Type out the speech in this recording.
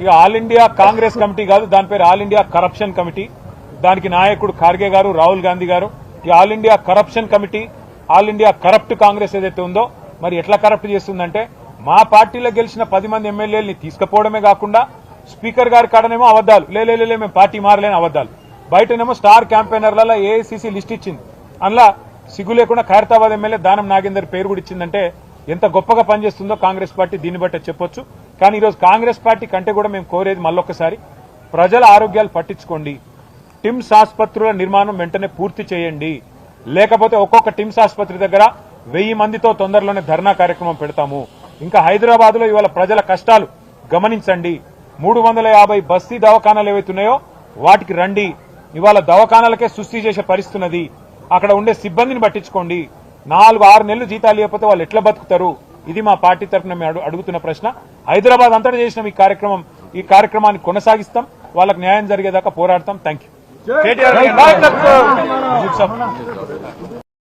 ఇక all India Congress committee కాదు, దాని పేరు ఆల్ ఇండియా కరప్షన్ కమిటీ. దానికి నాయకుడు ఖార్గే గారు, రాహుల్ గాంధీ గారు. ఈ all India corruption committee, all India corrupt Congress ఏదైతే ఉందో మరి ఎట్లా కరప్ట్ చేస్తుందంటే మా పార్టీలో గెలిచిన 10 మంది ఎమ్మెల్యేలని తీసుకుపోవడమే కాకుండా స్పీకర్ గారి కాడనేమో అబద్దాలు, లే మేము పార్టీ మారలేని అబద్దాలు, బయటనేమో స్టార్ క్యాంపెయినర్లలో ఏఐసీసీ లిస్ట్ ఇచ్చింది. అందులో సిగ్గు లేకుండా ఖైరతాబాద్ ఎమ్మెల్యే దానం నాగేందర్ పేరు కూడా ఇచ్చిందంటే ఎంత గొప్పగా పనిచేస్తుందో కాంగ్రెస్ పార్టీ దీన్ని బట్టే చెప్పొచ్చు. కానీ ఈరోజు కాంగ్రెస్ పార్టీ కంటే కూడా మేము కోరేది మళ్ళొక్కసారి ప్రజల ఆరోగ్యాలు పట్టించుకోండి. టిమ్స్ ఆసుపత్రుల నిర్మాణం వెంటనే పూర్తి చేయండి. లేకపోతే ఒక్కొక్క టిమ్స్ ఆసుపత్రి దగ్గర 1000 మందితో తొందరలోనే ధర్నా కార్యక్రమం పెడతాము. ఇంకా హైదరాబాద్ లో ఇవాళ ప్రజల కష్టాలు గమనించండి. 350 బస్తీ దవాఖానాలు ఏవైతున్నాయో వాటికి రండి. ఇవాళ దవాఖానాలకే సుస్థి చేసే పరిస్థితి ఉన్నది. అక్కడ ఉండే సిబ్బందిని పట్టించుకోండి. 4-6 నెలలు జీతాలు ఇవ్వకపోతే వాళ్ళు ఎట్లా బతుకుతారు? ఇది మా పార్టీ తరఫున మేము అడుగుతున్న ప్రశ్న. హైదరాబాద్ అంతటా చేసిన ఈ కార్యక్రమాన్ని కొనసాగిస్తాం. వాళ్ళకు న్యాయం జరిగేదాకా పోరాడతాం. Thank you.